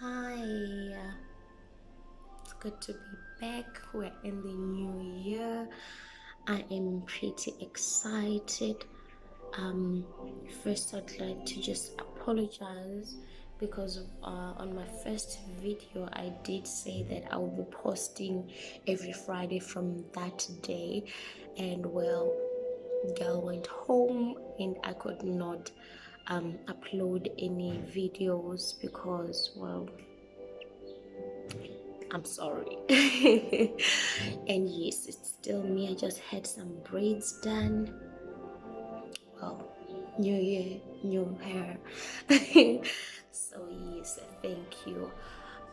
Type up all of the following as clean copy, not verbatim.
Hi, it's good to be back. We're in the new year. I am pretty excited. Um, First, I'd like to just apologize because on my first video, I did say that I will be posting every Friday from that day, and well, girl went home and I could not upload any videos because, well, I'm sorry. And yes, it's still me. I just had some braids done. Well, new year, new hair. So yes, thank you.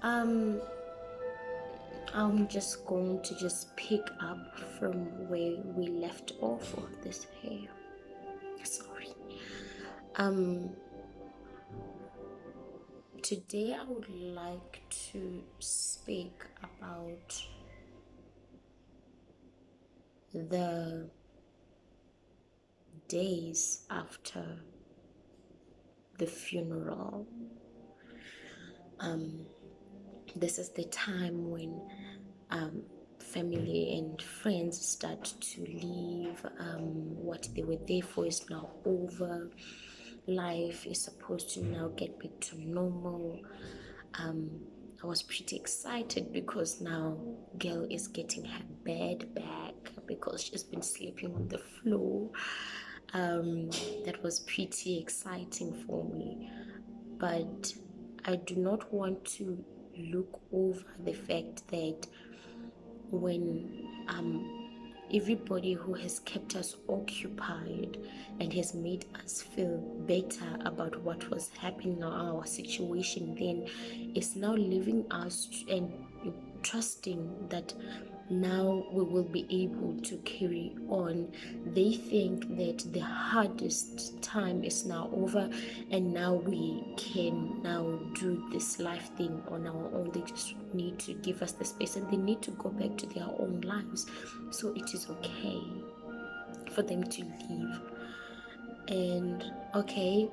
Um, I'm just going to just pick up from where we left off of this hair. Sorry. Um, Today I would like to speak about the days after the funeral. This is the time when family and friends start to leave. What they were there for is now over. Life is supposed to now get back to normal. I was pretty excited because now girl is getting her bed back because she's been sleeping on the floor. That was pretty exciting for me, but I do not want to look over the fact that when everybody who has kept us occupied and has made us feel better about what was happening in our situation then is now leaving us and trusting that now we will be able to carry on. They think that the hardest time is now over and now we can now do this life thing on our own. They just need to give us the space and they need to go back to their own lives. So it is okay for them to leave. And okay,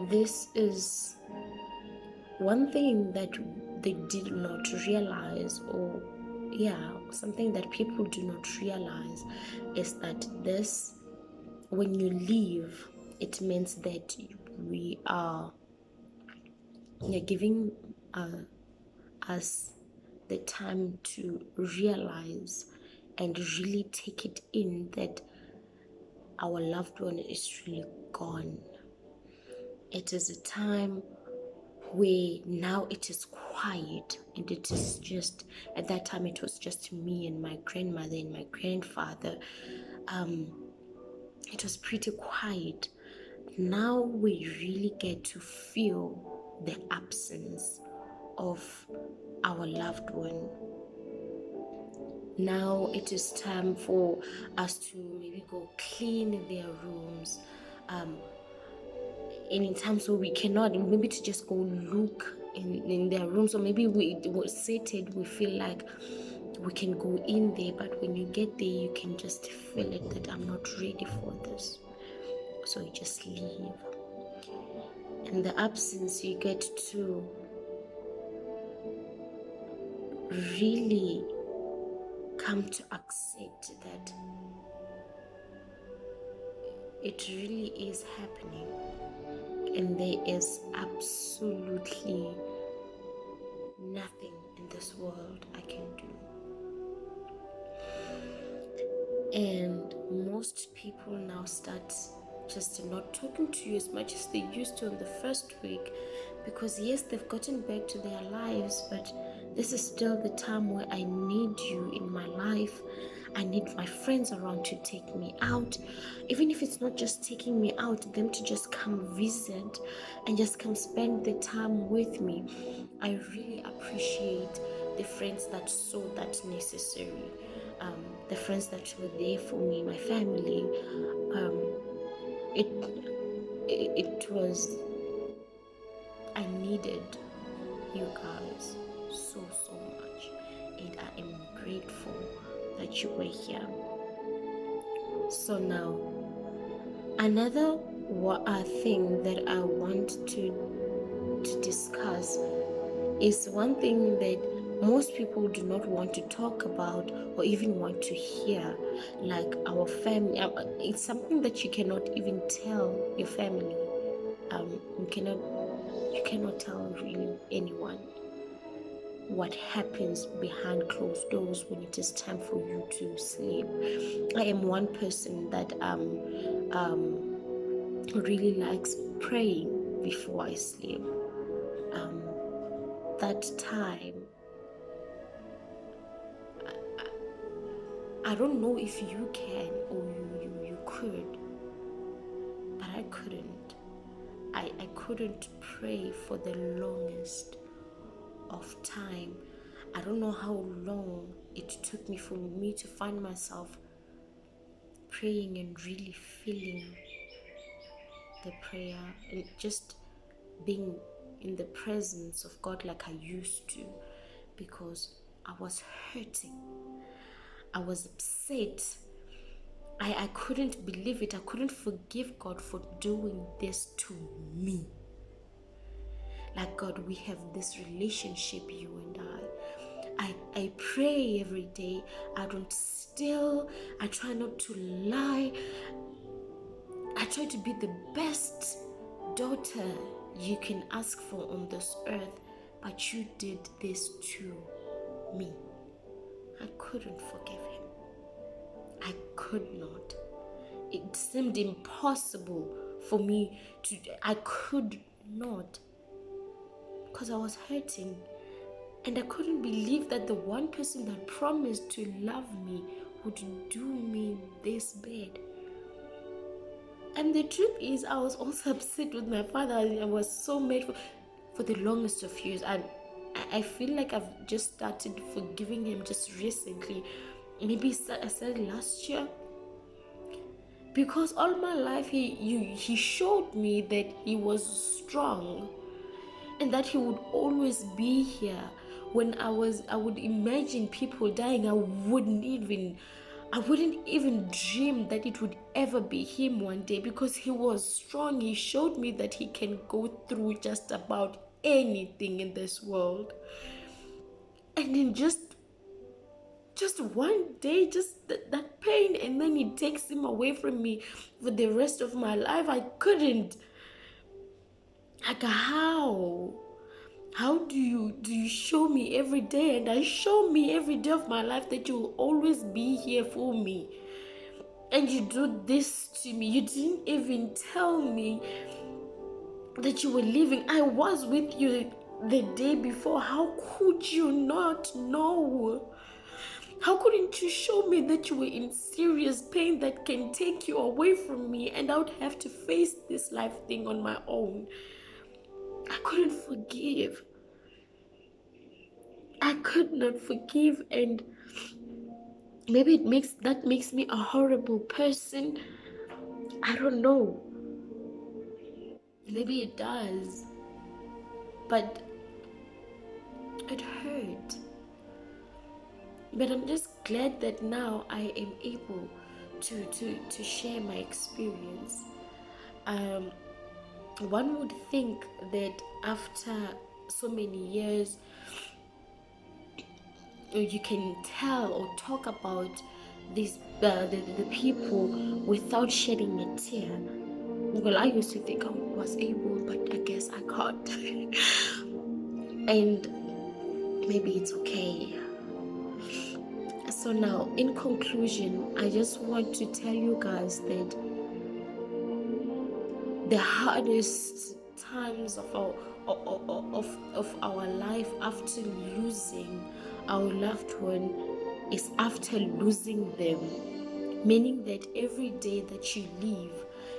this is one thing that they did not realize, or yeah, something that people do not realize is that this, when you leave, it means that you're giving us the time to realize and really take it in that our loved one is really gone. It is a time where now it is quiet and it is just, at that time it was just me and my grandmother and my grandfather. It was pretty quiet. Now we really get to feel the absence of our loved one. Now it is time for us to maybe go clean their rooms, and in times where we cannot, maybe to just go look in their rooms, or maybe we were seated, we feel like we can go in there, but when you get there you can just feel it that I'm not ready for this, so you just leave. In the absence you get to really come to accept that it really is happening and there is absolutely nothing in this world I can do. And most people now start just not talking to you as much as they used to in the first week, because yes, they've gotten back to their lives, but this is still the time where I need you in my life. I need my friends around to take me out, even if it's not just taking me out, them to just come visit and just come spend the time with me. I really appreciate the friends that saw that necessary, the friends that were there for me, my family. It was, I needed you guys so much, and I am grateful that you were here. So now, another thing that I want to discuss is one thing that most people do not want to talk about or even want to hear. Like our family, it's something that you cannot even tell your family. You cannot tell really anyone what happens behind closed doors when it is time for you to sleep. I am one person that really likes praying before I sleep. That time, I don't know if you can or you could, but I couldn't. I couldn't pray for the longest of time. I don't know how long it took me for me to find myself praying and really feeling the prayer and just being in the presence of God like I used to, because I was hurting. I was upset. I couldn't believe it. I couldn't forgive God for doing this to me. Like, God, we have this relationship, you and I pray every day. I don't steal. I try not to lie. I try to be the best daughter you can ask for on this earth. But you did this to me. I couldn't forgive him. I could not. It seemed impossible for me to. I could not. Because I was hurting. And I couldn't believe that the one person that promised to love me would do me this bad. And the truth is, I was also upset with my father. I was so mad for the longest of years. And I feel like I've just started forgiving him just recently. Maybe I started last year. Because all my life he showed me that he was strong. And that he would always be here. When I would imagine people dying, I wouldn't even dream that it would ever be him one day, because he was strong. He showed me that he can go through just about anything in this world. And then just one day, just that pain, and then he takes him away from me for the rest of my life. I couldn't. Like, how do you show me every day, and I show me every day of my life that you will always be here for me, and you do this to me? You didn't even tell me that you were leaving. I was with you the day before. How could you not know? How couldn't you show me that you were in serious pain that can take you away from me, and I would have to face this life thing on my own? I couldn't forgive. I could not forgive, and maybe that makes me a horrible person. I don't know. Maybe it does. But it hurt. But I'm just glad that now I am able to share my experience. One would think that after so many years, you can tell or talk about these the people without shedding a tear. Well, I used to think I was able, but I guess I can't. And maybe it's okay. So now, in conclusion, I just want to tell you guys that the hardest times of our life after losing our loved one is after losing them. Meaning that every day that you leave,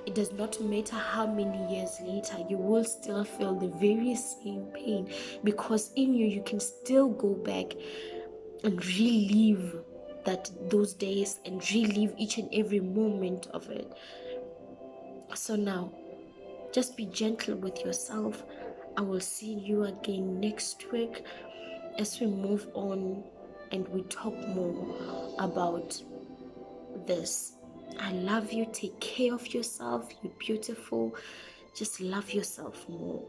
it does not matter how many years later, you will still feel the very same pain, because in you can still go back and relive those days and relive each and every moment of it. So now, just be gentle with yourself. I will see you again next week as we move on and we talk more about this. I love you. Take care of yourself. You're beautiful. Just love yourself more.